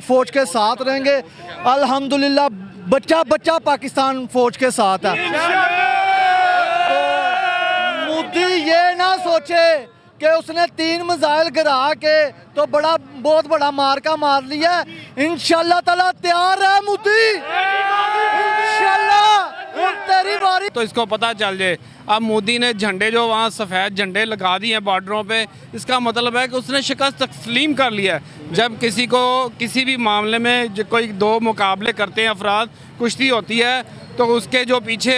फौज के साथ रहेंगे। अल्हम्दुलिल्लाह बच्चा बच्चा पाकिस्तान फौज के साथ है। तो मोदी ये ना सोचे कि उसने 3 मिसाइल गिरा के तो बहुत बड़ा मार्का मार लिया। इंशाल्लाह ताला तैयार है मोदी, इंशाल्लाह तेरी बारी। तो इसको पता चल जाए। अब मोदी ने झंडे जो वहाँ सफ़ेद झंडे लगा दिए हैं बॉर्डरों पे, इसका मतलब है कि उसने शिकस्त तस्लीम कर लिया है। जब किसी को किसी भी मामले में जो कोई 2 मुकाबले करते हैं अफराद, कुश्ती होती है, तो उसके जो पीछे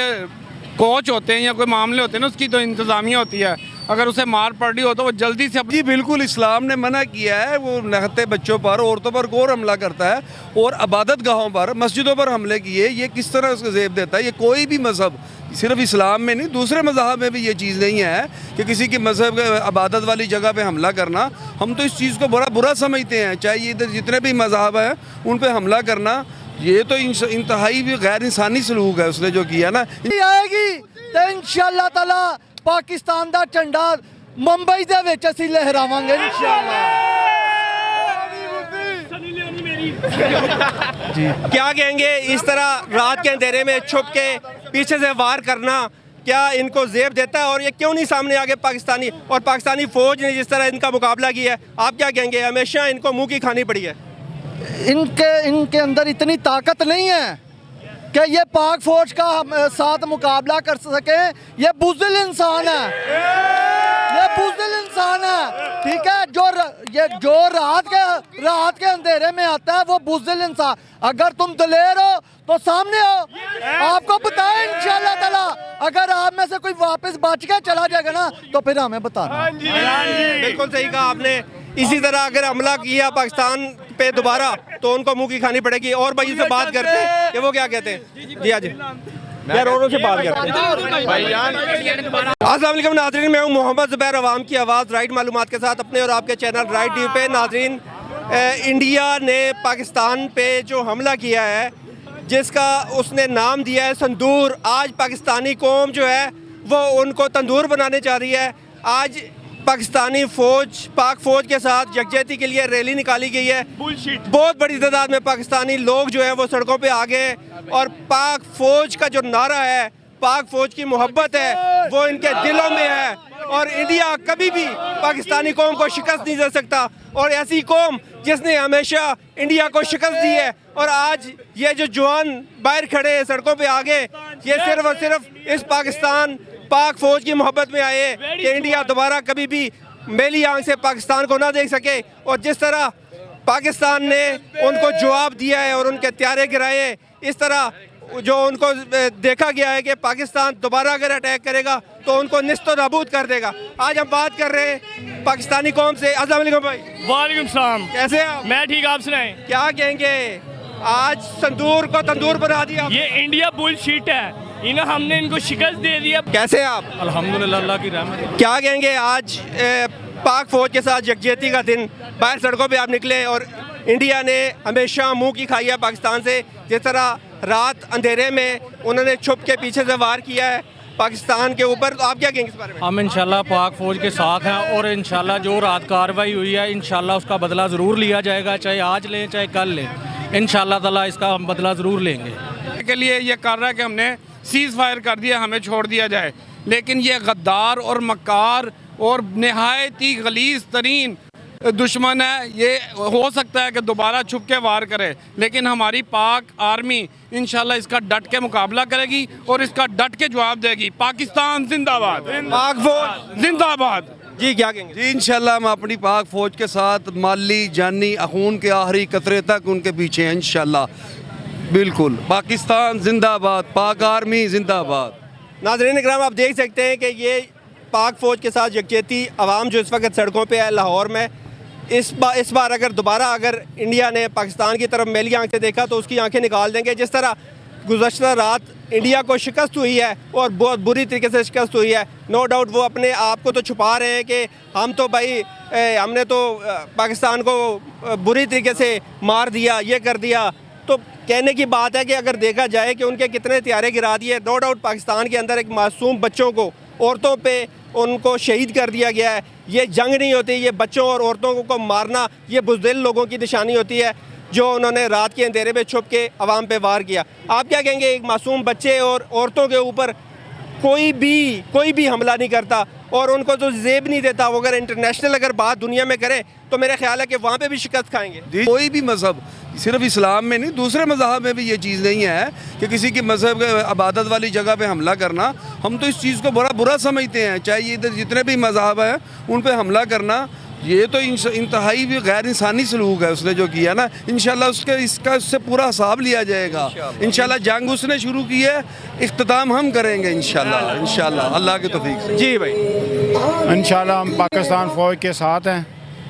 कोच होते हैं या कोई मामले होते हैं ना, उसकी तो इंतज़ामिया होती है। अगर उसे मार पड़ रही हो तो वो जल्दी से जी बिल्कुल, इस्लाम ने मना किया है वो नहते बच्चों पर, औरतों पर गौर हमला करता है और इबादत गाहों पर, मस्जिदों पर हमले किए। ये किस तरह उसको ज़ेब देता है? ये कोई भी मज़हब, सिर्फ इस्लाम में नहीं, दूसरे मज़हब में भी ये चीज़ नहीं है कि किसी की मज़हब इबादत वाली जगह पे हमला करना। हम तो इस चीज़ को बड़ा बुरा समझते हैं, चाहे ये इधर जितने भी मज़हब हैं उन पर हमला करना, ये तो इंतहाई भी गैर इंसानी सलूक है उसने जो किया ना। आएगी तो इंशाल्लाह ताला पाकिस्तान दा झंडा मुंबई दे विच असीं लहरावांगे इंशाल्लाह। क्या कहेंगे इस तरह रात के अंधेरे में छुप के पीछे से वार करना, क्या इनको जेब देता है? और ये क्यों नहीं सामने आगे पाकिस्तानी और पाकिस्तानी फौज ने जिस तरह इनका मुकाबला किया है, आप क्या कहेंगे? हमेशा इनको मुंह की खानी पड़ी है। इनके अंदर इतनी ताकत नहीं है कि ये पाक फौज का साथ मुकाबला कर सके। ये बुज़दिल इंसान है, ये बुज़दिल इंसान है, ठीक है। जो रात के अंधेरे में आता है वो बुज़दिल इंसान। अगर तुम दलेर हो तो सामने हो, आपको बताएं इंशाल्लाह ताला। अगर आप में से कोई वापस बच के चला जाएगा ना तो फिर हमें बताना। बिल्कुल सही कहा आपने। इसी तरह अगर हमला किया पाकिस्तान पे दोबारा तो उनको मुंह की खानी पड़ेगी। और भाई से बात करते हैं कि वो क्या कहते हैं। जी आज यार औरों से बात करते हैं। अस्सलाम वालेकुम नाज़रीन, मैं हूं मोहम्मद ज़ुबैर, अवाम की आवाज़, राइट मालूमात के साथ अपने और आपके चैनल राइट टीवी पे। नाज़रीन, इंडिया ने पाकिस्तान पे जो हमला किया है, जिसका उसने नाम दिया है संदूर, आज पाकिस्तानी कौम जो है वो उनको तंदूर बनाने चाह रही है। आज पाकिस्तानी फ़ौज पाक फ़ौज के साथ यकजहती के लिए रैली निकाली गई है। बहुत बड़ी तादाद में पाकिस्तानी लोग जो है वो सड़कों पे आ गए और पाक फ़ौज का जो नारा है, पाक फ़ौज की मोहब्बत है, वो इनके दिलों में है। और इंडिया कभी भी पाकिस्तानी कौम को शिकस्त नहीं दे सकता, और ऐसी कौम जिसने हमेशा इंडिया को शिकस्त दी है। और आज ये जो जवान बाहर खड़े हैं सड़कों पे आ गए, ये सिर्फ और सिर्फ इस पाक फौज की मोहब्बत में आए कि इंडिया दोबारा कभी भी मेली आंख से पाकिस्तान को ना देख सके। और जिस तरह पाकिस्तान ने उनको जवाब दिया है और उनके त्यारे गिराए, इस तरह जो उनको देखा गया है कि पाकिस्तान दोबारा अगर अटैक करेगा तो उनको निस्तो नाबूद कर देगा। आज हम बात कर रहे हैं पाकिस्तानी कौम से। अस्सलाम वालेकुम भाई। वालेकुम सलाम। कैसे हैं आप? मैं ठीक, आप सुनाएं। क्या कहेंगे? आज संदूर को तंदूर बना दिया। ये इंडिया बुलशीट है, हमने इनको शिकस्त दे दिया। कैसे हैं आप? अल्हम्दुलिल्लाह, अल्लाह की रहमत। क्या कहेंगे? आज पाक फौज के साथ यकजहती का दिन, बाहर सड़कों पे आप निकले और इंडिया ने हमेशा मुंह की खाई है पाकिस्तान से। जिस तरह रात अंधेरे में उन्होंने छुप के पीछे से वार किया है पाकिस्तान के ऊपर, तो आप क्या कहेंगे इस बारे में? हम इंशाल्लाह पाक फौज के साथ हैं और इंशाल्लाह जो रात कार्रवाई हुई है इंशाल्लाह उसका बदला ज़रूर लिया जाएगा, चाहे आज लें चाहे कल लें। इंशाल्लाह ताला इसका हम बदला ज़रूर लेंगे। के लिए ये कर रहा है कि हमने सीज़ फायर कर दिया, हमें छोड़ दिया जाए। लेकिन ये गद्दार और मक्कार और नहायत ही गलीज़ तरीन दुश्मन है। ये हो सकता है कि दोबारा छुप के वार करे, लेकिन हमारी पाक आर्मी इंशाल्लाह इसका डट के मुकाबला करेगी और इसका डट के जवाब देगी। पाकिस्तान जिंदाबाद, पाक फौज जिंदाबाद। जी क्या कहेंगे? जी इंशाल्लाह हम अपनी पाक फौज के साथ माली जानी खून के आखिरी कतरे तक उनके पीछे हैं इंशाल्लाह। बिल्कुल, पाकिस्तान जिंदाबाद, पाक आर्मी जिंदाबाद। नाज़रीन इकराम, आप देख सकते हैं कि ये पाक फौज के साथ यकजहती अवाम जो इस वक्त सड़कों पे है लाहौर में, इस बार अगर इंडिया ने पाकिस्तान की तरफ मैली आंख से देखा तो उसकी आंखें निकाल देंगे। जिस तरह गुज़श्ता रात इंडिया को शिकस्त हुई है और बहुत बुरी तरीके से शिकस्त हुई है, नो डाउट वो अपने आप को तो छुपा रहे हैं कि हम तो भाई हमने तो पाकिस्तान को बुरी तरीके से मार दिया, ये कर दिया। तो कहने की बात है कि अगर देखा जाए कि उनके कितने त्यारे गिरा दिए। नो डाउट पाकिस्तान के अंदर एक मासूम बच्चों को, औरतों पे उनको शहीद कर दिया गया है। ये जंग नहीं होती, ये बच्चों और औरतों को मारना ये बुज़दिल लोगों की निशानी होती है। जो उन्होंने रात के अंधेरे में छुप के अवाम पे वार किया। आप क्या कहेंगे, एक मासूम बच्चे और औरतों के ऊपर कोई भी हमला नहीं करता और उनको तो जेब नहीं देता, वो अगर इंटरनेशनल अगर बात दुनिया में करे तो मेरा ख्याल है कि वहाँ पे भी शिकस्त खाएंगे। कोई भी मज़हब, सिर्फ इस्लाम में नहीं, दूसरे मज़हब में भी ये चीज़ नहीं है कि किसी की मज़हब इबादत वाली जगह पे हमला करना। हम तो इस चीज़ को बड़ा बुरा समझते हैं, चाहे ये इधर जितने भी मज़हब हैं उन पे हमला करना, ये तो इंतहाई भी गैर इंसानी सलूक है उसने जो किया ना। इंशाल्लाह उससे पूरा हिसाब लिया जाएगा। इंशाल्लाह जंग उसने शुरू की है, इख्तिताम हम करेंगे इंशाल्लाह अल्लाह के तौफीक से। जी भाई, इंशाल्लाह हम पाकिस्तान फ़ौज के साथ हैं,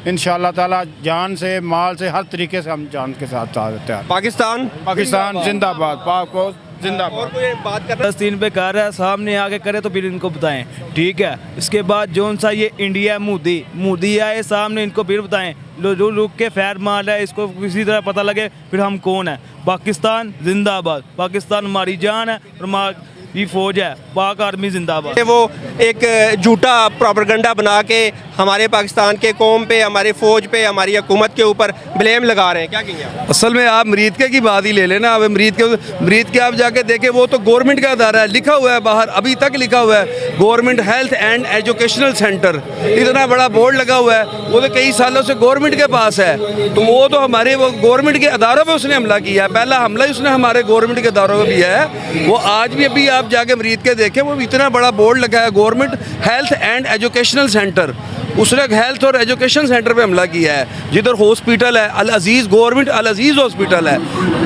इंशाल्लाह ताला जान से माल से हर तरीके से हम जान के साथ तैयार। पाकिस्तान जिंदाबाद, पाक फौज जिंदाबाद। और कोई बात कर फलस्तीन पे कर रहा है, सामने आके करे तो फिर इनको बताएं, ठीक है। इसके बाद जो सा ये इंडिया मोदी आए सामने, इनको फिर बताएं, जो रुक के फैर मार है इसको किसी तरह पता लगे फिर हम कौन है। पाकिस्तान जिंदाबाद, पाकिस्तान हमारी जान है और हमारी फौज है, पाक आर्मी जिंदाबाद। वो एक झूठा प्रोपेगेंडा बना के हमारे पाकिस्तान के कौम पे, हमारी फ़ौज पे, हमारी हुकूमत के ऊपर ब्लेम लगा रहे हैं, क्या कहेंगे आप? असल में आप मरीदके की बात ही ले लेना। अब मरीद के आप जाके देखें, वो तो गवर्नमेंट का अदारा है, लिखा हुआ है बाहर, अभी तक लिखा हुआ है government health and educational centre, इतना बड़ा बोर्ड लगा हुआ है। वो तो कई सालों से गवर्नमेंट के पास है, तो वो तो हमारे वो गवर्नमेंट के अदारों पर उसने हमला किया है। पहला हमला ही उसने हमारे गवर्नमेंट के अदारों पर किया है। वो आज भी अभी आप जाके मरीद के देखें, वो इतना बड़ा बोर्ड लगा है government health and educational centre, उसने हेल्थ और एजुकेशन सेंटर पे हमला किया है। जिधर हॉस्पिटल है अल अजीज़, गवर्नमेंट अल अजीज़ हॉस्पिटल है,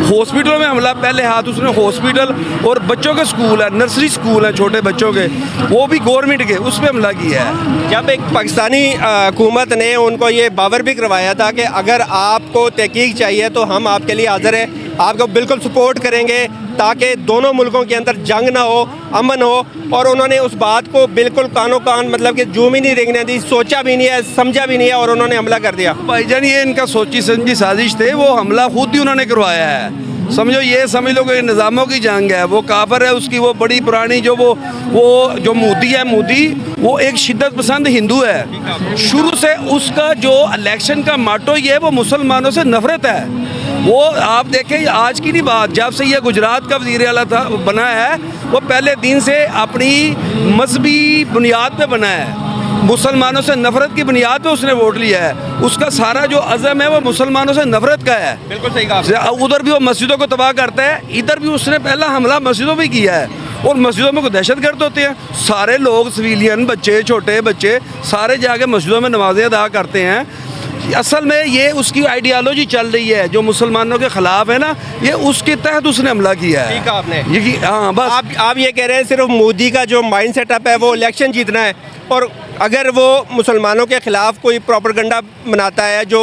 हॉस्पिटलों में हमला, पहले हाथ उसने हॉस्पिटल और बच्चों के स्कूल है, नर्सरी स्कूल है छोटे बच्चों के, वो भी गवर्नमेंट के, उस पर हमला किया है। जब एक पाकिस्तानी हुकूमत ने उनको ये बावर भी करवाया था कि अगर आपको तहकीक चाहिए तो हम आपके लिए हाजिर हैं, आपको बिल्कुल सपोर्ट करेंगे ताकि दोनों मुल्कों के अंदर जंग ना हो, अमन हो, और उन्होंने उस बात को बिल्कुल कानो कान मतलब कि जूम ही नहीं रेंगने दी, सोचा भी नहीं है, समझा भी नहीं है, और उन्होंने हमला कर दिया। भाईजान ये इनका सोची समझी साजिश थे, वो हमला खुद ही उन्होंने करवाया है। समझो, ये समझ लो कि निज़ामों की जंग है। वो काफर है, उसकी वो बड़ी पुरानी जो वो जो मोदी है, मोदी वो एक शिद्दत पसंद हिंदू है। शुरू से उसका जो इलेक्शन का माटो ये है, वो मुसलमानों से नफरत है। वो आप देखें, आज की नहीं बात, जब से ये गुजरात का वज़ीर आला था बना है, वो पहले दिन से अपनी मजहबी बुनियाद पे बना है, मुसलमानों से नफरत की बुनियाद पे उसने वोट लिया है। उसका सारा जो अज़म है वो मुसलमानों से नफरत का है। बिल्कुल सही कहा। उधर भी वो मस्जिदों को तबाह करता है, इधर भी उसने पहला हमला मस्जिदों पे किया है। और मस्जिदों में कोई दहशतगर्द होते हैं? सारे लोग सिविलियन, बच्चे, छोटे बच्चे, सारे जाके मस्जिदों में नमाजें अदा करते हैं। असल में ये उसकी आइडियालॉजी चल रही है जो मुसलमानों के खिलाफ है ना, ये उसके तहत उसने हमला किया है। ठीक है आपने ये हाँ, बस आप ये कह रहे हैं सिर्फ मोदी का जो माइंड सेटअप है वो इलेक्शन जीतना है, और अगर वो मुसलमानों के खिलाफ कोई प्रोपेगेंडा बनाता है जो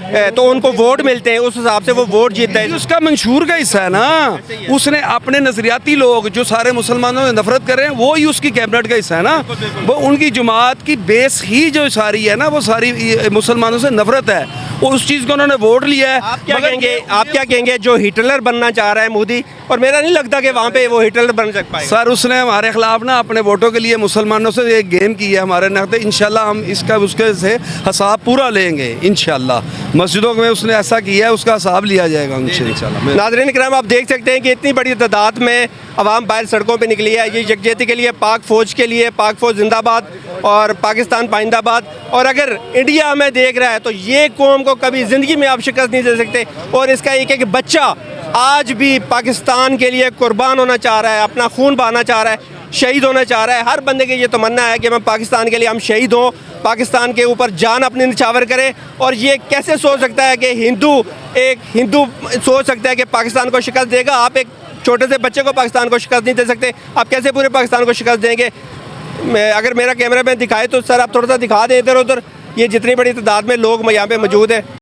तो उनको वोट मिलते हैं, उस हिसाब से वो वोट जीतता है। उसका मंशूर का हिस्सा है ना। उसने अपने नजरियाती लोग जो सारे मुसलमानों से नफरत कर रहे हैं, वो ही उसकी कैबिनेट का हिस्सा है ना। वो उनकी जमात की बेस ही जो सारी है ना, वो सारी मुसलमानों से नफरत है, और उस चीज़ को उन्होंने वोट लिया है। आप क्या कहेंगे जो हिटलर बनना चाह रहा है मोदी, और मेरा नहीं लगता कि वहाँ पे वो हिटलर बन सक पाए। सर, उसने हमारे खिलाफ ना अपने वोटों के लिए मुसलमानों से एक गेम की है हमारे नखते। इंशाल्लाह हम इसका उसके से हिसाब पूरा लेंगे इंशाल्लाह। मस्जिदों में उसने ऐसा किया है, उसका हिसाब लिया जाएगा इंशाल्लाह। नाज़रीन किराम, आप देख सकते हैं कि इतनी बड़ी तादाद में अवाम बाहर सड़कों पे निकली है, ये यकजहती के लिए, पाक फ़ौज के लिए, पाक फ़ौज जिंदाबाद और पाकिस्तान पाइंदाबाद। और अगर इंडिया हमें देख रहा है तो ये कौम को कभी ज़िंदगी में आप शिकस्त नहीं दे सकते, और इसका एक बच्चा आज भी पाकिस्तान के लिए कुर्बान होना चाह रहा है, अपना खून बहाना चाह रहा है, शहीद होना चाह रहा है। हर बंदे की ये तमन्ना है कि मैं पाकिस्तान के लिए हम शहीद हों, पाकिस्तान के ऊपर जान अपनी निछावर करें। और ये कैसे सोच सकता है कि एक हिंदू सोच सकता है कि पाकिस्तान को शिकस्त देगा? आप एक छोटे से बच्चे को पाकिस्तान को शिकस्त नहीं दे सकते, आप कैसे पूरे पाकिस्तान को शिकस्त देंगे? अगर मेरा कैमरा मैन दिखाए तो सर आप थोड़ा सा दिखा दें इधर उधर, ये जितनी बड़ी तादाद में लोग यहाँ पे मौजूद हैं।